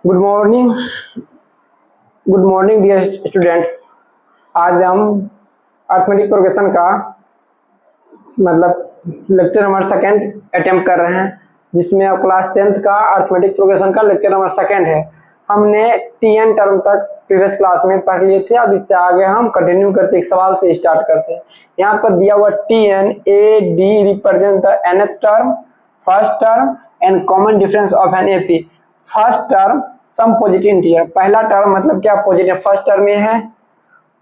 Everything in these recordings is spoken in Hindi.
Good morning dear students. आज हम अर्थमेटिक प्रोग्रेशन का लेक्चर नंबर सेकंड अटेम्प्ट कर रहे हैं, जिसमें अब क्लास 10th का अर्थमेटिक प्रोग्रेशन का लेक्चर नंबर सेकंड है। हमने टीएन टर्म तक प्रीवियस क्लास में पढ़ लिए थे। अब इससे आगे हम कंटिन्यू करते एक सवाल से स्टार्ट करते हैं। यहाँ पर दिया हुआ TN A D represent the nth term, first term and common difference of N AP. First term some positive integer, पहला टर्म मतलब क्या पॉजिटिव, फर्स्ट टर्म ये है,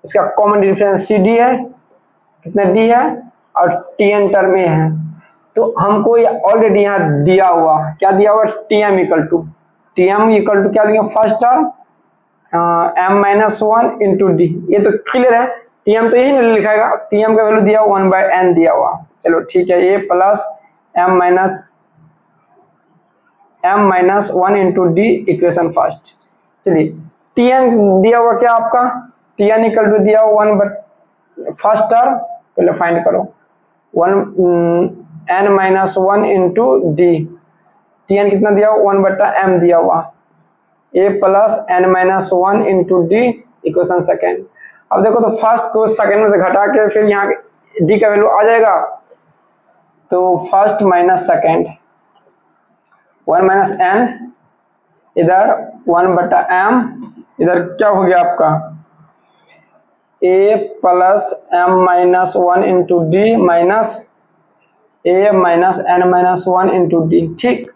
इसका कॉमन डिफरेंस सी डी है, कितना डी है, और टीएन टर्म ए है। तो हमको ये ऑलरेडी यहाँ दिया हुआ, क्या दिया हुआ, टीएम इक्वल टू क्या लिखेंगे, first term m-1 into D. ये तो क्लियर है, टीएम तो यही नहीं लिखाएगा, टीएम का वैल्यू दिया 1/n दिया हुआ। चलो ठीक है, A plus m-1 into D equation first. चलिए टीएन दिया हुआ क्या आपका, टीएन इक्वल टू दिया हुआ 1 फर्स्ट टर्म पहले फाइंड करो, n-1 इंटू डी। टीएन कितना दिया हुआ, 1/m दिया हुआ, a plus n-1 into D equation second. अब देखो तो फर्स्ट को सेकेंड में से घटा के फिर यहाँ डी का वैल्यू आ जाएगा, तो first minus second, 1 minus n, इधर 1/m, इधर क्या हो गया आपका a plus m-1 into D minus a minus n-1 into D. ठीक,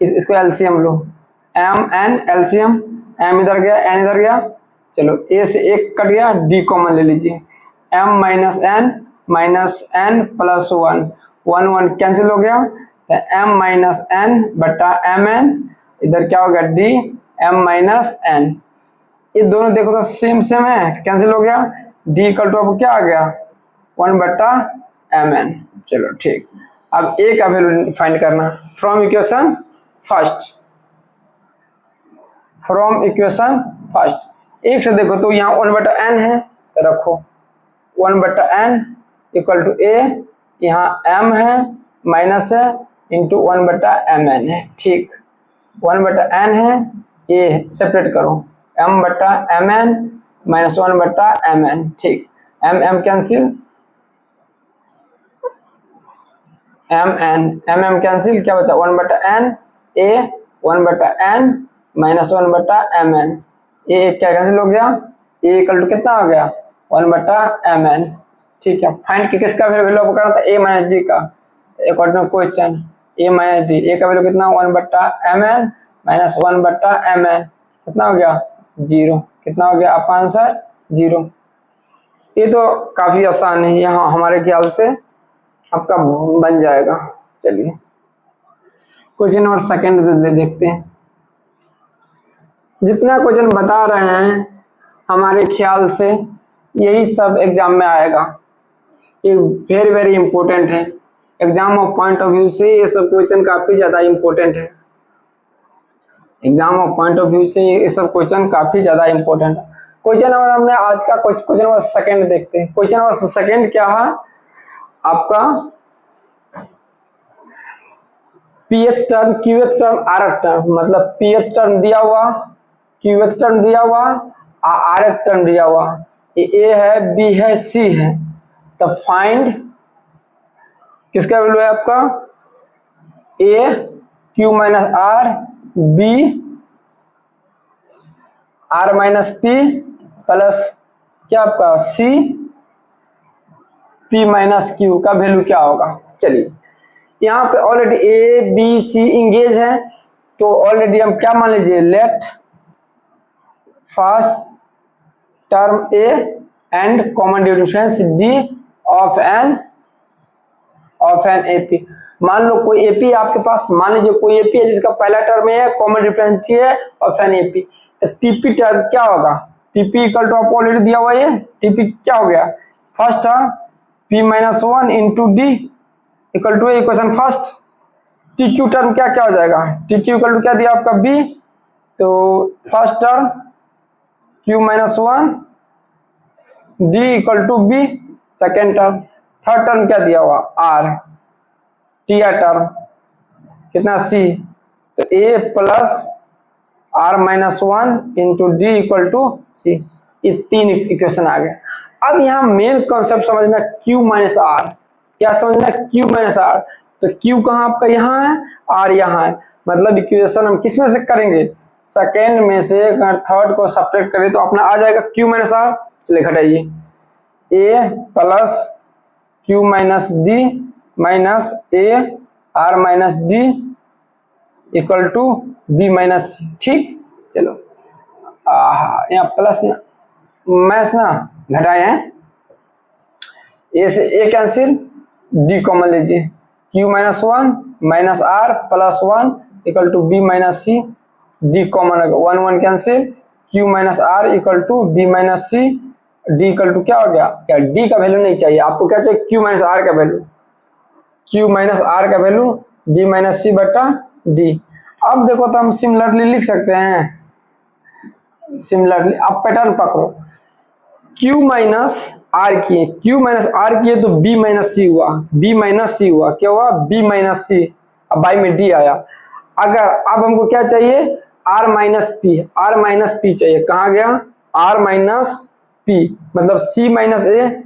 इसको एलसीएम लो, m n एलसीएम, m इधर गया n इधर गया, चलो a से एक कट गया, d कॉमन ले लीजिए, m minus n plus 1 cancel हो गया, तो m माइनस n बटा mn, इधर क्या हो गया d m माइनस n। ये दोनों देखो तो सेम है, कैंसिल हो गया, d इक्वल टू अब क्या आ गया 1/mn। चलो ठीक, अब a का वैल्यू फाइंड करना फ्रॉम इक्वेशन फर्स्ट। एक से देखो तो यहाँ 1/n है, तो रखो 1/n इक्वल टू a, यहाँ m है माइनस है इंटू 1/mn है। ठीक, 1/n है, a सेपरेट करो, m/mn माइनस 1/mn। ठीक, m कैंसिल, mm कैंसिल, क्या बचा 1/n a, 1/n minus 1/mn, a क्या कैंसिल हो गया, a इक्वल टू कितना हो गया 1/mn। ठीक है, फाइंड कि किसका वैल्यू आपको करना था, a माइनस डी का, according to question a minus D, a का वैल्यू कितना 1/mn माइनस 1/mn, कितना हो गया 0, कितना हो गया आपका आंसर 0। ये तो काफी आसान है, यहाँ हमारे ख्याल से आपका बन जाएगा। चलिए क्वेश्चन नंबर सेकंड देखते हैं। जितना क्वेश्चन बता रहे हैं हमारे ख्याल से यही सब एग्जाम में आएगा, ये वेरी इंपॉर्टेंट है। Exam of point of view से ये सब क्वेश्चन काफी ज्यादा इंपॉर्टेंट है, exam of point of view से ये सब क्वेश्चन काफी ज्यादा इंपॉर्टेंट है। क्वेश्चन नंबर हमने आज का क्वेश्चन नंबर सेकंड देखते हैं। क्वेश्चन नंबर सेकंड क्या है आपका, pth term, qth term, rth term, मतलब pth टर्म दिया हुआ, qth टर्म दिया हुआ, rth टर्म दिया हुआ, ये a है, b है, c है। तो फाइंड किसका वैल्यू है आपका, a q minus r, b r minus p plus क्या आपका c p माइनस q का वैल्यू क्या होगा। चलिए यहाँ पे already A B C engage है, तो ऑलरेडी हम क्या मान लीजिए, let first term A and common difference D of N AP. मान लो कोई एपी आपके पास, मान लीजिए कोई एपी है जिसका पहला टर्म है, कॉमन डिफरेंस डी है ऑफ एन एपी, तो टीपी टर्म क्या होगा, टीपी इक्वल टू आपको ऑलरेडी दिया हुआ है, टीपी क्या हो गया, first term p-1 into D equal to equation first. T Q term क्या क्या हो जाएगा, टी क्यू इक्वल टू क्या दिया आपका b, तो first term q-1 d equal to b, second term, third term क्या दिया हुआ r, टी टर्म कितना c, तो a plus r minus 1 into D equal to C. ये 3 इक्वेशन आ गए। अब यहाँ मेन कॉन्सेप्ट समझना q माइनस आर। क्या समझना q माइनस आर? तो q कहाँ आपका यहाँ है, r यहाँ है, मतलब इक्वेशन हम किस में से करेंगे, सेकेंड में से। अगर थर्ड को सब्ट्रैक्ट करें तो अपना आ जाएगा q माइनस आर। चलिए घटाइए, a plus q minus D minus a r minus D equal to b minus C. ठीक, चलो यहाँ प्लस ना मैथ ना घटाए हैं, ए से ए कैंसिल, डी कॉमन लीजिए, q minus 1 minus R plus 1 equal to B minus C, D कॉमन होगा, 1 1 cancel, q minus R equal to B minus C, D equal to क्या हो गया, क्या डी का वैल्यू नहीं चाहिए आपको, क्या चाहिए q माइनस आर का वैल्यू, q माइनस आर का वैल्यू b माइनस सी बटा डी। अब देखो तो हम सिमिलरली लिख सकते हैं, सिमिलरली अब पैटर्न पकड़ो, q माइनस आर किए, q माइनस आर किए तो b माइनस सी हुआ, b माइनस सी हुआ, क्या हुआ b माइनस सी, अब बाई में d आया। अगर अब हमको क्या चाहिए, r minus P, r minus P चाहिए, कहाँ गया r माइनस पी, मतलब c minus A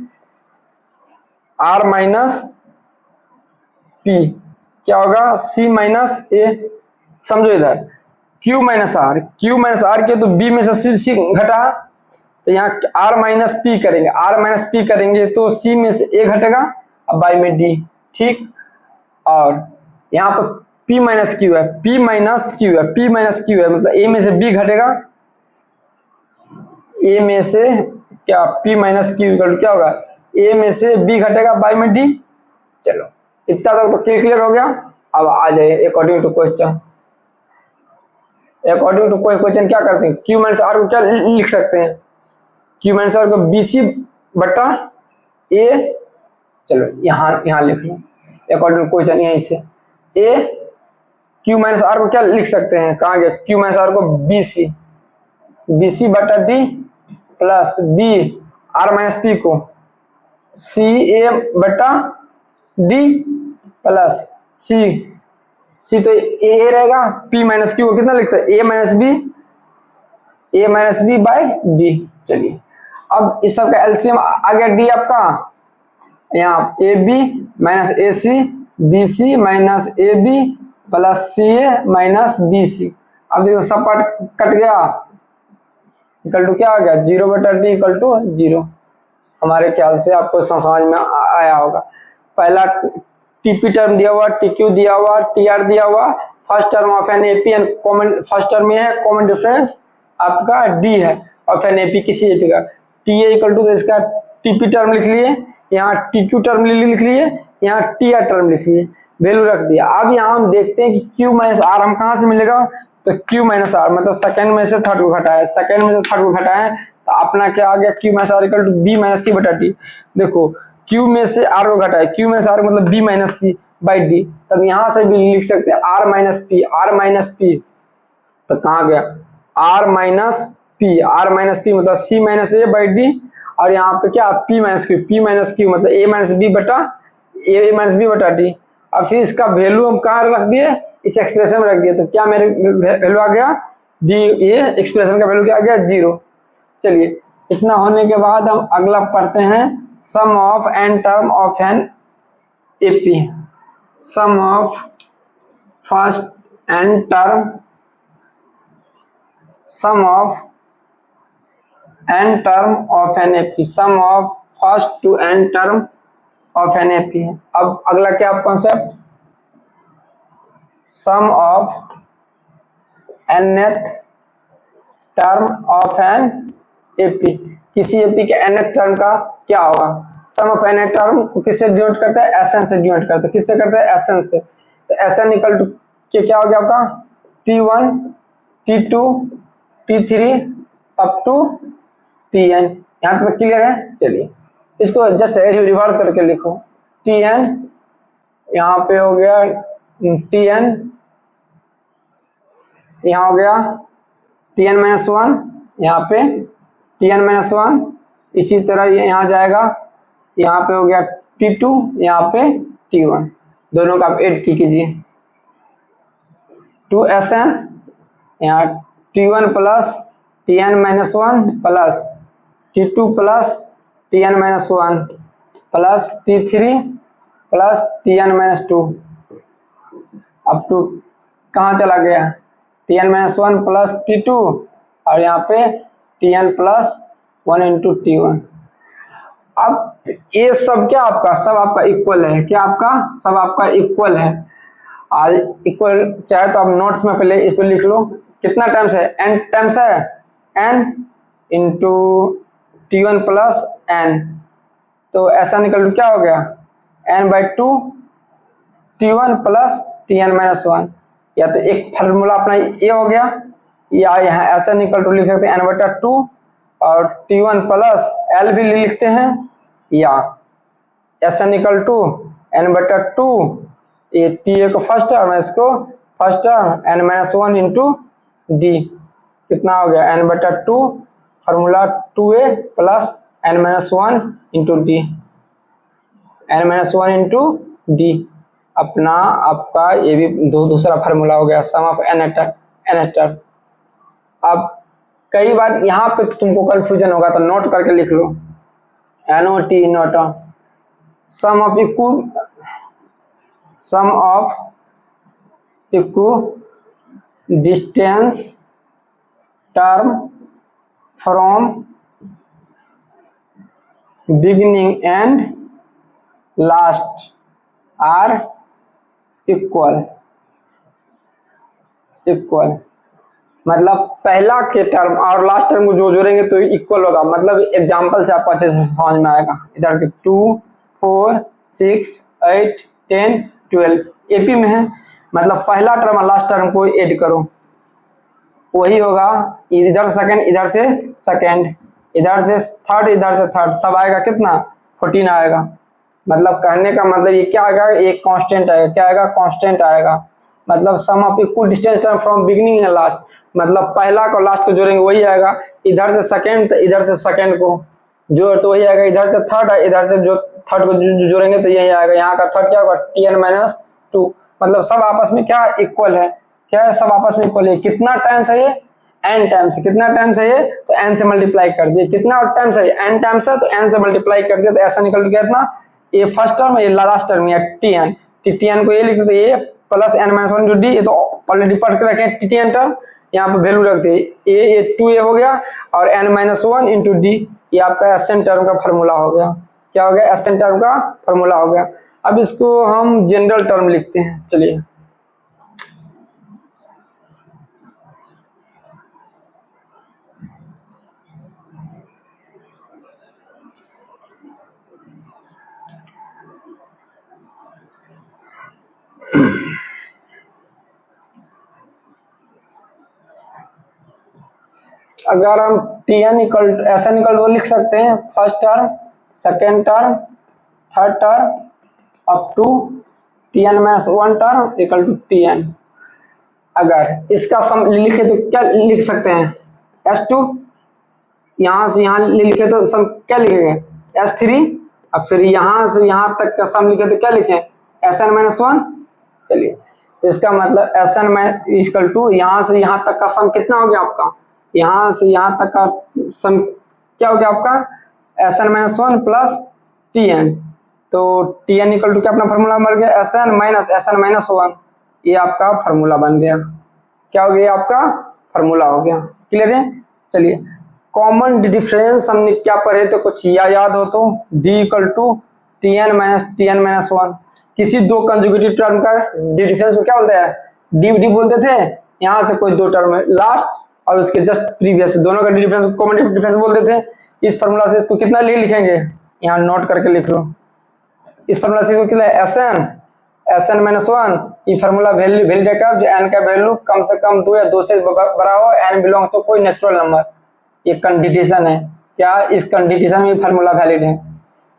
r minus P, क्या होगा c माइनस ए। समझो इधर q minus R, q minus R के तो b में से c घटा, तो यहाँ r माइनस पी करेंगे, r माइनस पी करेंगे तो c में से a घटेगा, अब बाई में d। ठीक, और यहाँ पर p माइनस क्यू है, p माइनस क्यू है, p माइनस क्यू है, मतलब a में से b घटेगा, a में से क्या p माइनस क्यू क्या होगा, a में से b घटेगा बाई में d। चलो इतना तक तो क्लियर हो गया। अब आ जाए according to question, according to question क्या करते हैं, q माइनस आर को क्या लिख सकते हैं, q माइनस आर को bc बटा a, चलो यहाँ लिख लो अकॉर्डिंग टू क्वेश्चन, यहीं से a q माइनस आर को क्या लिख सकते हैं, कहाँ गया q माइनस आर को bc बटा d plus b r minus P को ca बटा d प्लस c तो a रहेगा, p माइनस क्यू को कितना लिख सकते हैं, a minus b by d। चलिए अब इस सब का एलसीएम आ गया d आपका, यहाँ A B minus A C, B C minus A B plus C A minus B C. अब देखो सब पार्ट कट गया, इक्वल टू क्या आ गया, 0 बटा डी इक्वल टू 0। हमारे ख्याल से आपको समझ में आया होगा। पहला टीपी टर्म दिया हुआ, टीक्यू दिया हुआ, टीआर दिया हुआ, first term of an AP and common, first term में है कॉमन डिफरेंस आपका डी है ऑफ एन एपी, किसी एपी का, टी ए इक्वल टू इसका टीपी टर्म लिख लिए, यहाँ टीक्यू टर्म लिख लिए, यहाँ टीआर टर्म लिख लिए, वैल्यू रख दिया। अब यहाँ हम देखते हैं कि क्यू माइनस आर हम कहाँ से मिलेगा, तो क्यू माइनस आर मतलब सेकंड में से थर्ड को घटाया, सेकंड में से थर्ड को घटाया तो अपना क्या आ गया, Q minus R equal to B minus C बटा डी। देखो क्यू में से आर को घटाया, क्यू माइनस आर मतलब B minus C by D, तब यहाँ से भी लिख सकते हैं R minus P, R minus P तो कहाँ गया आर माइनस पी मतलब C minus A by D, और यहाँ पे क्या p माइनस क्यू मतलब a माइनस बी बटा डी। अब फिर इसका वैल्यू हम कहाँ रख दिए, इस एक्सप्रेशन में रख दिए, तो क्या मेरे वैल्यू आ गया डी, ये एक्सप्रेशन का वैल्यू क्या आ गया 0। चलिए इतना होने के बाद हम अगला पढ़ते हैं sum of N term of N AP, sum of first N term, sum of n term of an AP, sum of first to n term of an AP। अब अगला क्या concept, sum of nth term of an AP, किसी AP के nth टर्म का क्या होगा, सम ऑफ nth टर्म को किससे डिनोट करता है, Sn से डिनोट करता है, किससे करता है Sn से, तो Sn इक्वल टू क्या हो गया आपका T1 T2 T3 up to Tn। यहाँ तक क्लियर है। चलिए इसको जस्ट रिवर्स करके लिखो, Tn यहाँ पे हो गया Tn, यहाँ हो गया Tn माइनस 1, यहाँ पे Tn माइनस 1, इसी तरह ये यहाँ जाएगा, यहाँ पे हो गया T2, यहाँ पे T1, दोनों का आप ऐड कीजिए 2Sn, यहाँ T1 plus Tn-1 plus T2 plus Tn-1 plus T3 plus Tn-2 up to कहाँ चला गया, Tn-1 प्लस T2 और यहाँ पे Tn प्लस 1 इंटू T1। अब ये सब क्या आपका, सब आपका इक्वल है, क्या आपका सब आपका इक्वल है। और इक्वल चाहे तो आप नोट्स में पहले इसको लिख लो, कितना टाइम्स है, n टाइम्स है, n into T1 plus n, तो ऐसा निकल क्या हो गया n/2 T1 प्लस Tn-1, या तो एक फार्मूला अपना ये हो गया, या यहाँ ऐसा निकल टू लिख सकते हैं n/2 और T1 प्लस L भी लिखते हैं, या ऐसा निकल टू n/2 ये TA को फर्स्ट टर्म है, इसको first term n-1 into D, कितना हो गया n/2 formula 2a plus n-1 into D, n-1 into D अपना आपका ये भी दूसरा फार्मूला हो गया, सम ऑफ n टर्म। अब कई बार यहाँ पे तुमको कंफ्यूजन होगा तो नोट करके लिख लो, NOT note, sum of distance term from beginning and last are equal, मतलब पहला के टर्म और लास्ट टर्म को जो जोड़ेंगे तो इक्वल होगा। मतलब एग्जांपल से आपको अच्छे से समझ में आएगा, इधर के 2 4 6 8 10 12 एपी में है, मतलब पहला टर्म और लास्ट टर्म को ऐड करो, वही होगा इधर सेकंड, इधर से सेकंड, इधर से थर्ड, इधर से थर्ड, सब आएगा कितना 14 आएगा। मतलब कहने का मतलब ये क्या आएगा, एक कांस्टेंट आएगा, क्या आएगा कांस्टेंट आएगा। मतलब sum of equal distance term from beginning and last, मतलब पहला को लास्ट को जोड़ेंगे वही आएगा, इधर से सेकंड इधर से सेकंड को जोड़ तो वही आएगा, इधर से थर्ड है, इधर से जो थर्ड को जोड़ेंगे तो यही आएगा, यहाँ का थर्ड क्या होगा Tn-2, मतलब सब आपस में क्या इक्वल है, क्या है सब आपस में इक्वल है। कितना टाइम्स है ये n टाइम्स है, कितना टाइम्स है ये तो n से मल्टीप्लाई कर दिए, कितना टाइम्स है n टाइम्स है तो n से मल्टीप्लाई कर दिया, तो ऐसा निकल गया इतना, ये फर्स्ट टर्म ये लास्ट टर्म या Tn को ये लिख देते ये प्लस n-1 जो डी, ये तो ऑलरेडी पढ़ के रखे Tn टर्म, यहाँ पे वैल्यू रख दिए, ये 2a हो गया और n-1 इंटू डी, ये आपका एसएन टर्म का फार्मूला हो गया, क्या हो गया एसएन टर्म का फार्मूला हो गया। अब इसको हम जनरल टर्म लिखते हैं, चलिए अगर हम Tn ऐसा निकल तो लिख सकते हैं first term second term third term up to Tn-1 term equal to Tn। अगर इसका सम लिखे तो क्या लिख सकते हैं S2, यहाँ से यहाँ लिखे तो सम क्या लिखेंगे S3, अब फिर यहाँ से यहाँ तक का सम लिखे तो क्या लिखें Sn-1। चलिए तो इसका मतलब Sn इक्वल टू यहाँ से यहाँ तक का सम कितना हो गया आपका, यहाँ से यहाँ तक का सम क्या हो गया आपका Sn-1 प्लस Tn, तो Tn इक्वल टू क्या अपना फार्मूला बन गया Sn-1, ये आपका फार्मूला बन गया, क्या हो गया आपका फार्मूला हो गया। क्लियर है। चलिए कॉमन डिफरेंस हमने क्या पढ़े तो कुछ याद हो तो D इक्वल टू Tn-1, किसी दो कंजुगेटिव टर्म का डिफरेंस को क्या बोलते हैं डी बोलते थे, यहाँ से कोई दो टर्म है लास्ट और उसके जस्ट प्रीवियस दोनों का डिफरेंस कॉमन डिफरेंस बोलते थे। इस फार्मूला से इसको कितना लिखेंगे, यहाँ नोट करके लिख लो, इस फार्मूला से इसको कितना Sn-1, ये फार्मूला वैल्यू का जो n का वैल्यू कम से कम 2 या 2 से बड़ा हो, n बिलोंग्स तो कोई नेचुरल नंबर, ये कंडीशन है, क्या इस कंडीशन में फार्मूला वैलिड है।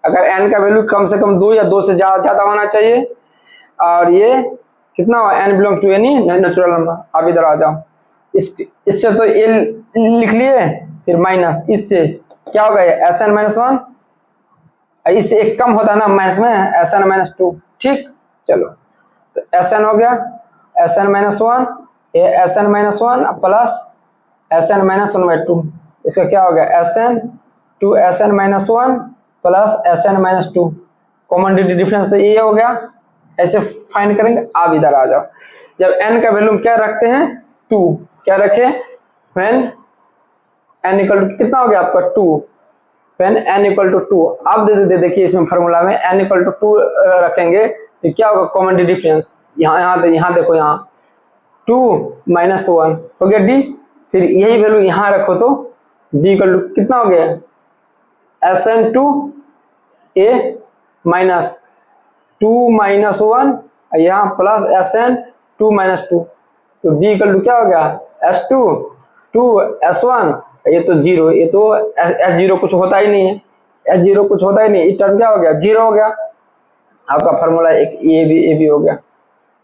अगर n का वैल्यू कम से कम 2 या 2 से ज्यादा होना चाहिए और ये कितना हो n belong to any natural number. अब इधर आ जाओ, इससे तो ये लिख लिए, फिर माइनस इससे क्या हो गया Sn-1, इससे एक कम होता है ना माइनस में Sn-2, ठीक। चलो तो Sn हो गया Sn-1, ये Sn-1 प्लस Sn माइनस 1/2, इसका क्या हो गया Sn two Sn minus 1 plus Sn minus 2, common difference तो ये हो गया। ऐसे फाइंड करेंगे, आप इधर आ जाओ। जब n का वैल्यू क्या रखते हैं 2, क्या रखे व्हेन n इक्वल टू कितना हो गया आपका 2, व्हेन n इक्वल टू 2, आप देखिए इसमें फॉर्मूला में n इक्वल टू 2 रखेंगे तो क्या होगा कॉमन डिफरेंस, यहाँ देखो, यहाँ 2 माइनस 1 हो गया d, फिर यही वैल्यू यहाँ रखो तो d इक्वल टू कितना हो गया Sn two a minus 2 minus 1 यहाँ प्लस Sn 2 माइनस 2, तो d इक्वल टू क्या हो गया S2 2 S1, ये तो 0, ये तो S0 कुछ होता ही नहीं है, S0 कुछ होता ही नहीं, इस टर्म क्या हो गया 0 हो गया। आपका फार्मूला एक ये भी हो गया,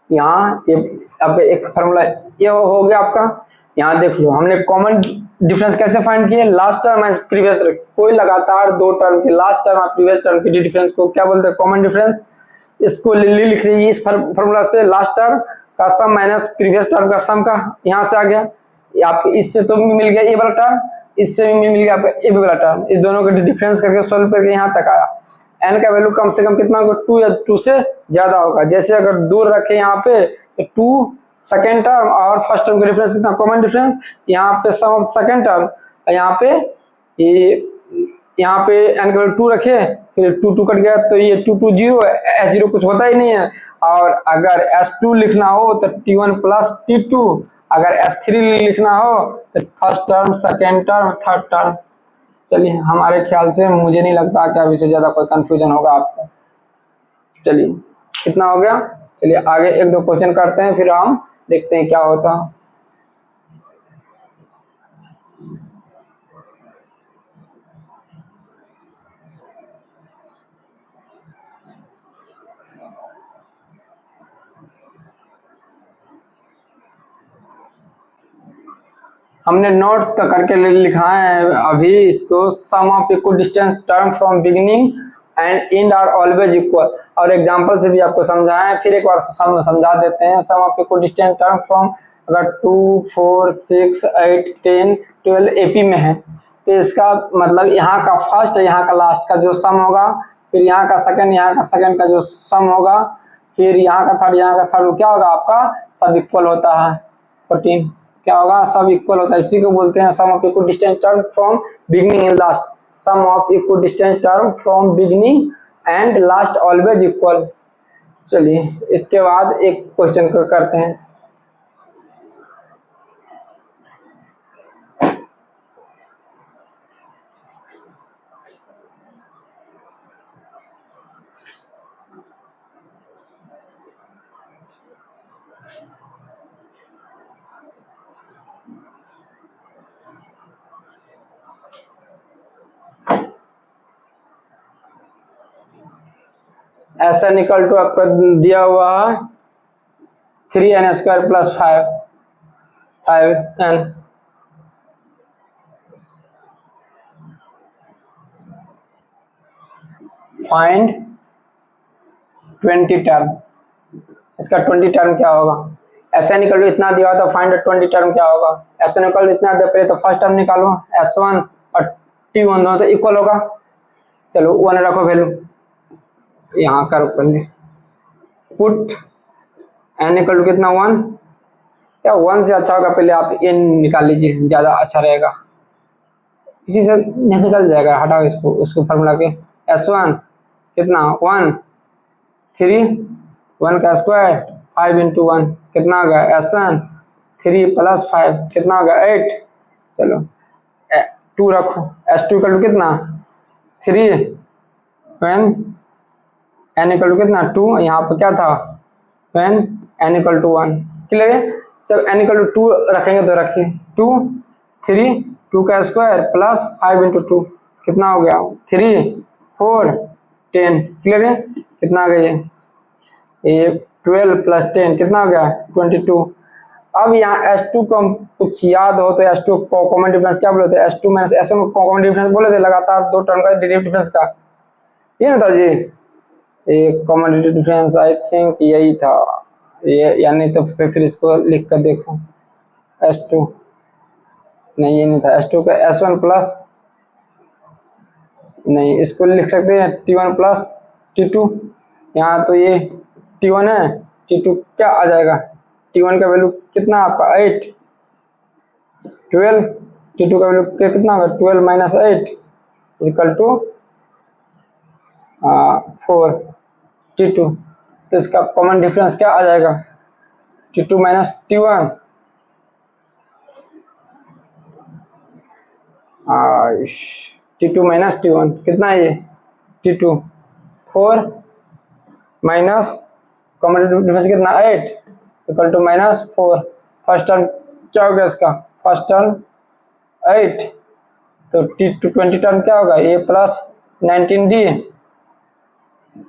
यहाँ ये आपका एक फार्मूला ये हो गया आपका। यहाँ देख लो हमने कॉमन डिफरेंस कैसे फाइंड किए, लास्ट टर्म एंड प्रीवियस, कोई लगातार दो टर्म के लास्ट टर्म और प्रीवियस टर्म के डिफरेंस को क्या बोलते हैं कॉमन डिफरेंस। इसको लिख रही है इस फार्मूला से, लास्ट टर्म का सम माइनस प्रीवियस टर्म का सम का यहाँ से आ गया, आपको इससे तो मिल गया ए वाला टर्म, इससे भी मिल गया आपका ए वाला टर्म, इस दोनों का डिफरेंस करके सॉल्व करके यहाँ तक आया। n का वैल्यू कम से कम कितना होगा 2 या 2 से ज्यादा होगा, जैसे अगर दूर रखे यहाँ पे तो 2 सेकेंड टर्म और फर्स्ट टर्म का डिफरेंस कितना कॉमन डिफरेंस, यहाँ पे सम ऑफ सेकेंड टर्म, यहाँ पे n का वैल्यू 2 रखे, फिर 2 2 कट गया तो ये 2 2 0, S0 कुछ होता ही नहीं है। और अगर S2 लिखना हो तो T1 प्लस T2, अगर S3 लिखना हो तो first term second term third term. चलिए हमारे ख्याल से मुझे नहीं लगता कि अभी से ज्यादा कोई कंफ्यूजन होगा आपको। चलिए कितना हो गया, चलिए आगे एक दो क्वेश्चन करते हैं फिर हम देखते हैं क्या होता है। हमने नोट्स का करके लिखा है अभी इसको, sum of equal distance term from beginning and end are always equal, और एग्जांपल से भी आपको समझाएं, फिर एक बार समझा देते हैं। Sum of equal distance term from, अगर 2 4 6 8 10 12 एपी में है तो इसका मतलब यहाँ का फर्स्ट यहाँ का लास्ट का जो सम होगा, फिर यहाँ का सेकंड का जो सम होगा, फिर यहाँ का थर्ड क्या होगा आपका सब इक्वल होता है 14, क्या होगा सब इक्वल होता है, इसी को बोलते हैं sum of equal distance term from beginning and last, sum of equal distance term from beginning and last always equal. चलिए इसके बाद एक क्वेश्चन को करते हैं। Sn इक्वल टू आपका दिया हुआ है 3n² plus 5n, find 20 term, इसका 20 टर्म क्या होगा। Sn इक्वल टू इतना दिया हुआ था, फाइंड 20 टर्म क्या होगा। Sn इक्वल टू इतना दिया, पहले तो फर्स्ट टर्म निकालो, S1 और T1 दोनों तो इक्वल होगा, चलो 1 रखो वैल्यू, यहाँ करो पहले पुट n इक्वल टू कितना 1, या 1 से अच्छा होगा पहले आप n निकाल लीजिए, ज्यादा अच्छा रहेगा, इसी से निकल जाएगा, हटाओ इसको उसको फार्मूला के। S1 कितना 1 3 1 का स्क्वायर 5 इंटू 1 कितना होगा Sn 3 प्लस 5 कितना होगा 8, चलो 2 रखो, S2 इक्वल टू कितना 3 व्हेन n इक्वल टू कितना 2, यहाँ पर क्या था when n equal to 1, clear है। जब n इक्वल टू 2 रखेंगे तो रखिए 2 3 2 का स्क्वायर प्लस 5 इंटू 2 कितना हो गया 3 4 10, क्लियर है। कितना आ गया ये 12 प्लस 10 कितना हो गया 22। अब यहाँ S2 को कुछ याद हो तो S2 को कॉमन डिफरेंस क्या बोले थे, S2 माइनस S1 को कॉमन डिफरेंस बोले थे, लगातार दो टर्म का डेरिवेटिव डिफरेंस का, ये ना था जी ये कॉमन डिफरेंस, आई थिंक यही था ये, यानी तो फिर इसको लिख कर देखो S2 नहीं ये नहीं था, S2 का S1 प्लस, नहीं इसको लिख सकते हैं T1 प्लस T2। यहाँ तो ये T1 है, T2 क्या आ जाएगा, T1 का वैल्यू कितना आपका 8, 12, T2 का वैल्यू कितना होगा 12 माइनस 8 इक्वल टू 4 T2। तो इसका कॉमन डिफरेंस क्या आ जाएगा, T2 minus T1, T2 minus T1 कितना है ये T2, 4 माइनस कॉमन डिफरेंस कितना 8 equal to minus 4। First term क्या होगा इसका, फर्स्ट टर्म 8, तो T2 20 टर्म क्या होगा A प्लस 19D,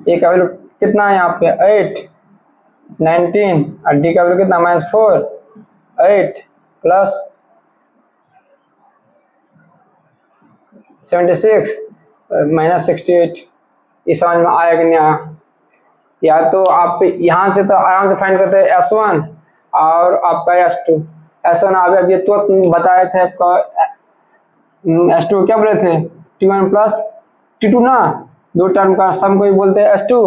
ए का वैल्यू कितना है यहाँ पे 8, 19 और D का वैल्यू कितना माइनस 4, 8 प्लस 76 माइनस 68। ये समझ में आया कि नहीं आया। या तो आप यहाँ से तो आराम से फाइंड करते हैं S1 और आपका S2। S1 आप अभी तो बताए थे आपका, S2 क्या बोले थे T1 प्लस T2 ना, दो टर्म का सम को ही बोलते हैं S2।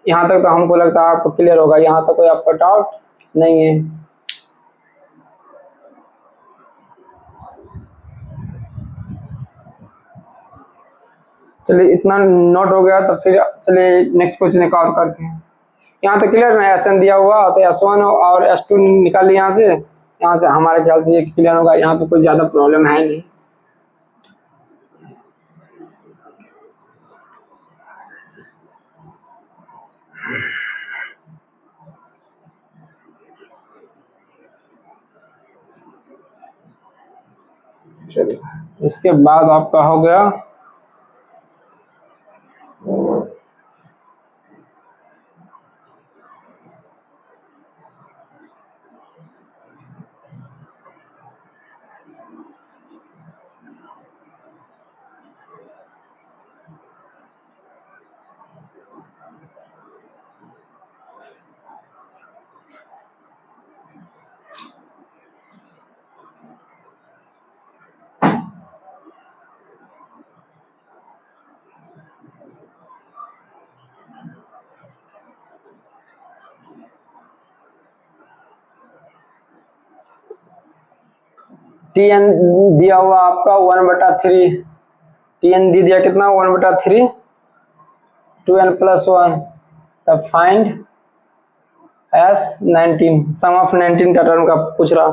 यहाँ तक तो हमको लगता है आपको क्लियर होगा, यहाँ तक कोई आपका डाउट नहीं है। चलिए इतना नोट हो गया तो फिर चलिए नेक्स्ट क्वेश्चन एक और करते हैं। यहाँ तो क्लियर ना, SN दिया हुआ तो S1 और S2 निकाल लिया यहाँ से हमारे ख्याल से ये क्लियर होगा, यहाँ पे कोई ज्यादा प्रॉब्लम है नहीं। चलिए इसके बाद आपका हो गया TN दिया हुआ आपका 1/3, TN दी दिया कितना 1/3 2n प्लस 1। तब find S19 some of 19 term का पूछ रहा।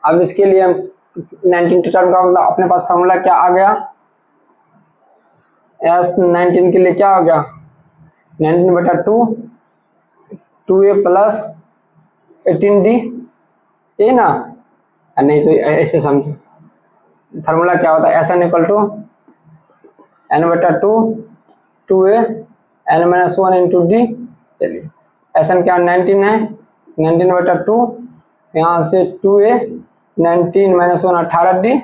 अब इसके लिए 19 टर्म का मतलब अपने पास फॉर्मूला क्या आ गया, S19 के लिए क्या हो गया 19/2 2a प्लस 18d ये ना, नहीं तो ऐसे समझो फार्मूला क्या होता है SN equal to n/2 2a n minus 1 into D. चलिए SN क्या 19 है, 19/2 यहाँ से 2a 19 माइनस 1 18d।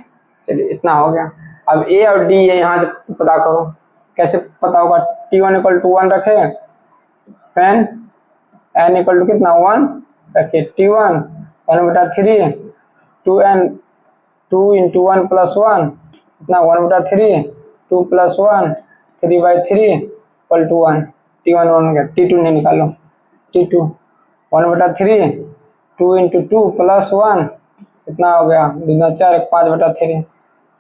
चलिए इतना हो गया। अब a और d ये यहाँ से पता करो, कैसे पता होगा, T1 इक्वल टू 1 रखे, फैन n इक्वल टू कितना 1 रखे, T1 1/3 2n 2 इंटू 1 प्लस 1 इतना 1/3 2 प्लस 1 3/3 इक्वल टू 1। T1 1 गया, T2 नहीं निकालो, T2 1/3 2 इंटू 2 प्लस 1 इतना हो गया 2 4 5/3।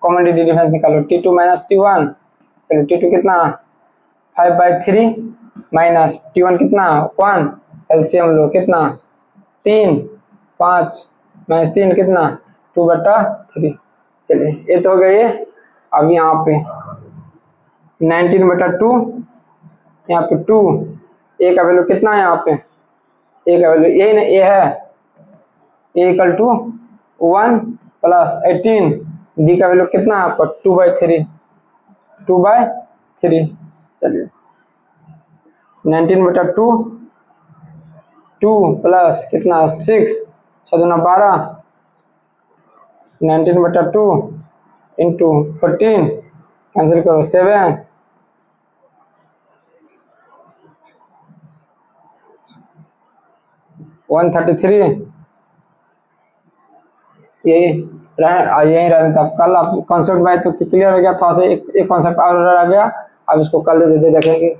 कॉमन डिफरेंस निकालो T2 माइनस T1। चलो T2 कितना 5/3 माइनस T1 कितना 1, एलसीएम लो कितना 3 5 माइनस 3 कितना 2/3। चलिए ये तो हो गया ये। अब यहाँ पे 19/2 यहाँ पे 2, ए का वैल्यू कितना है यहाँ पे, ए का वैल्यू ए ए है, ए इक्वल टू 1 प्लस 18, डी का वैल्यू कितना है आपका 2/3 2/3। चलिए 19/2 2 प्लस कितना 6 6 12 19/2 इंटू 14 कैंसिल करो 7 133 ये यही रहता था। कल आप कॉन्सेप्ट भाई तो क्लियर हो गया, थोड़ा सा एक कॉन्सेप्ट और रह गया, अब इसको कल दे देखेंगे।